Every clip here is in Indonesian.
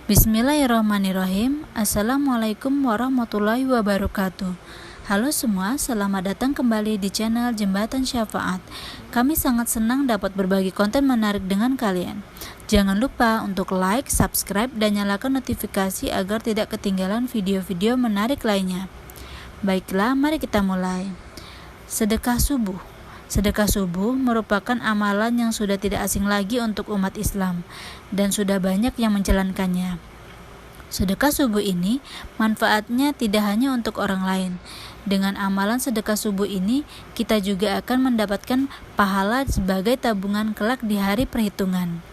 Bismillahirrahmanirrahim. Assalamualaikum warahmatullahi wabarakatuh. Halo semua, selamat datang kembali di channel Jembatan Syafaat. Kami sangat senang dapat berbagi konten menarik dengan kalian. Jangan lupa untuk like, subscribe, dan nyalakan notifikasi agar tidak ketinggalan video-video menarik lainnya. Baiklah, mari kita mulai. Sedekah subuh. Sedekah subuh merupakan amalan yang sudah tidak asing lagi untuk umat Islam dan sudah banyak yang menjalankannya. Sedekah subuh ini manfaatnya tidak hanya untuk orang lain. Dengan amalan sedekah subuh ini, kita juga akan mendapatkan pahala sebagai tabungan kelak di hari perhitungan.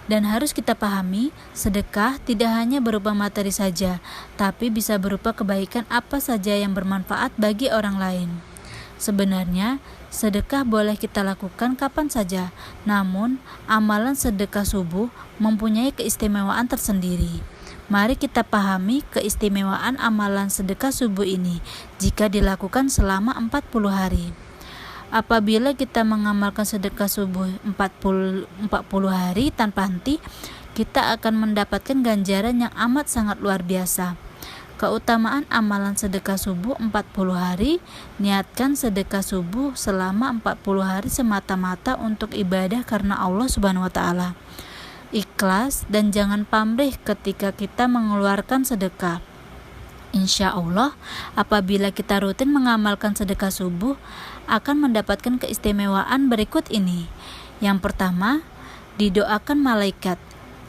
Dan harus kita pahami, sedekah tidak hanya berupa materi saja, tapi bisa berupa kebaikan apa saja yang bermanfaat bagi orang lain. Sebenarnya, sedekah boleh kita lakukan kapan saja, namun amalan sedekah subuh mempunyai keistimewaan tersendiri. Mari kita pahami keistimewaan amalan sedekah subuh ini jika dilakukan selama 40 hari. Apabila kita mengamalkan sedekah subuh 40 hari tanpa henti, kita akan mendapatkan ganjaran yang amat sangat luar biasa. Keutamaan amalan sedekah subuh 40 hari, niatkan sedekah subuh selama 40 hari semata-mata untuk ibadah karena Allah Subhanahu wa taala. Ikhlas dan jangan pamrih ketika kita mengeluarkan sedekah. Insya Allah, apabila kita rutin mengamalkan sedekah subuh, akan mendapatkan keistimewaan berikut ini. Yang pertama, didoakan malaikat.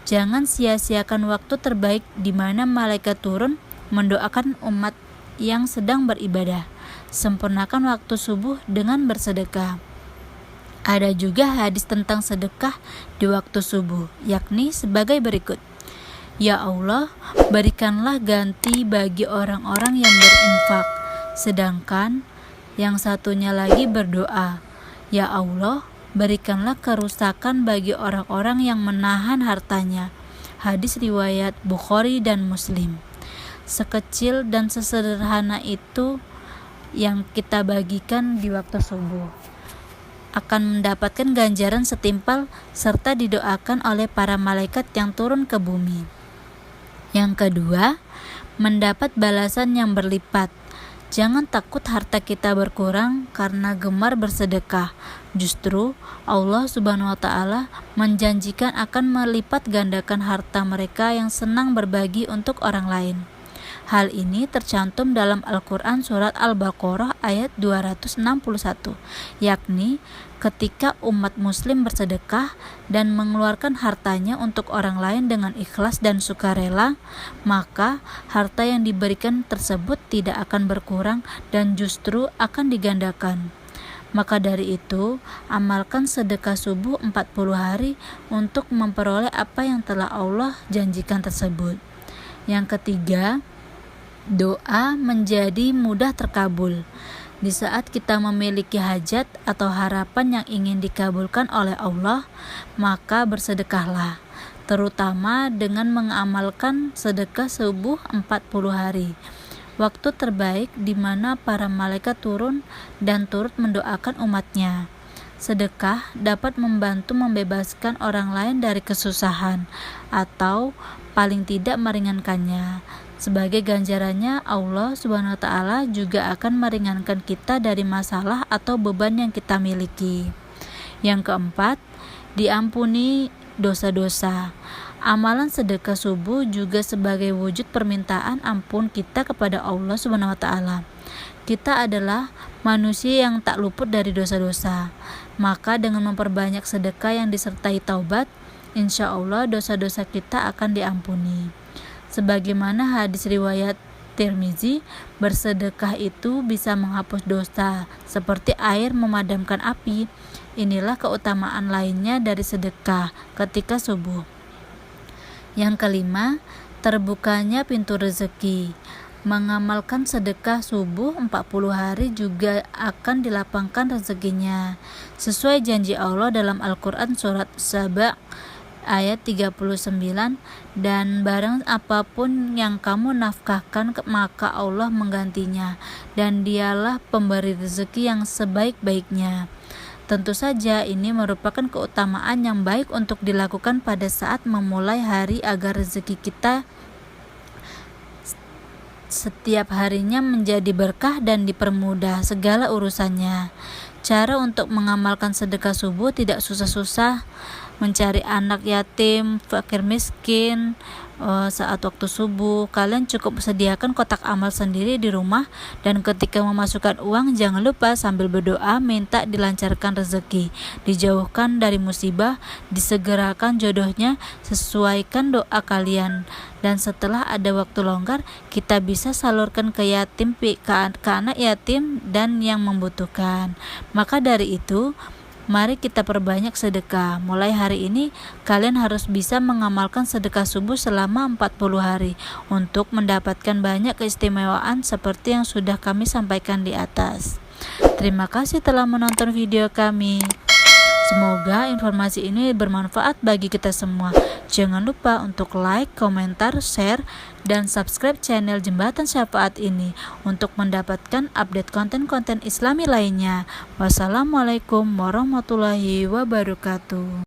Jangan sia-siakan waktu terbaik di mana malaikat turun mendoakan umat yang sedang beribadah. Sempurnakan waktu subuh dengan bersedekah. Ada juga hadis tentang sedekah di waktu subuh, yakni sebagai berikut. Ya Allah, berikanlah ganti bagi orang-orang yang berinfak, sedangkan yang satunya lagi berdoa. Ya Allah, berikanlah kerusakan bagi orang-orang yang menahan hartanya. Hadis riwayat Bukhari dan Muslim. Sekecil dan sesederhana itu yang kita bagikan di waktu subuh akan mendapatkan ganjaran setimpal serta didoakan oleh para malaikat yang turun ke bumi. Yang kedua, mendapat balasan yang berlipat. Jangan takut harta kita berkurang karena gemar bersedekah. Justru Allah Subhanahu wa taala menjanjikan akan melipat gandakan harta mereka yang senang berbagi untuk orang lain. Hal ini tercantum dalam Al-Quran surat Al-Baqarah ayat 261, yakni ketika umat muslim bersedekah dan mengeluarkan hartanya untuk orang lain dengan ikhlas dan sukarela, maka harta yang diberikan tersebut tidak akan berkurang dan justru akan digandakan. Maka dari itu, amalkan sedekah subuh 40 hari untuk memperoleh apa yang telah Allah janjikan tersebut. Yang ketiga, doa menjadi mudah terkabul. Di saat kita memiliki hajat atau harapan yang ingin dikabulkan oleh Allah, maka bersedekahlah, terutama dengan mengamalkan sedekah subuh 40 hari. Waktu terbaik di mana para malaikat turun dan turut mendoakan umatnya. Sedekah dapat membantu membebaskan orang lain dari kesusahan atau paling tidak meringankannya. Sebagai ganjarannya, Allah Subhanahu wa taala juga akan meringankan kita dari masalah atau beban yang kita miliki. Yang keempat, diampuni dosa-dosa. Amalan sedekah subuh juga sebagai wujud permintaan ampun kita kepada Allah Subhanahu wa taala. Kita adalah manusia yang tak luput dari dosa-dosa. Maka dengan memperbanyak sedekah yang disertai taubat, insya Allah dosa-dosa kita akan diampuni. Sebagaimana hadis riwayat Tirmizi, bersedekah itu bisa menghapus dosa seperti air memadamkan api. Inilah keutamaan lainnya dari sedekah ketika subuh. Yang kelima, terbukanya pintu rezeki. Mengamalkan sedekah subuh 40 hari juga akan dilapangkan rezekinya. Sesuai janji Allah dalam Al-Quran surat Saba ayat 39, dan barang apapun yang kamu nafkahkan maka Allah menggantinya, dan dialah pemberi rezeki yang sebaik-baiknya. Tentu saja ini merupakan keutamaan yang baik untuk dilakukan pada saat memulai hari agar rezeki kita setiap harinya menjadi berkah dan dipermudah segala urusannya. Cara untuk mengamalkan sedekah subuh tidak susah-susah. Mencari anak yatim, fakir miskin saat waktu subuh, kalian cukup sediakan kotak amal sendiri di rumah, dan ketika memasukkan uang jangan lupa sambil berdoa minta dilancarkan rezeki, dijauhkan dari musibah, disegerakan jodohnya, sesuaikan doa kalian. Dan setelah ada waktu longgar, kita bisa salurkan ke yatim, ke anak yatim dan yang membutuhkan. Maka dari itu, mari kita perbanyak sedekah. Mulai hari ini, kalian harus bisa mengamalkan sedekah subuh selama 40 hari untuk mendapatkan banyak keistimewaan seperti yang sudah kami sampaikan di atas. Terima kasih telah menonton video kami. Semoga informasi ini bermanfaat bagi kita semua. Jangan lupa untuk like, komentar, share, dan subscribe channel Jembatan Syafaat ini untuk mendapatkan update konten-konten Islami lainnya. Wassalamualaikum warahmatullahi wabarakatuh.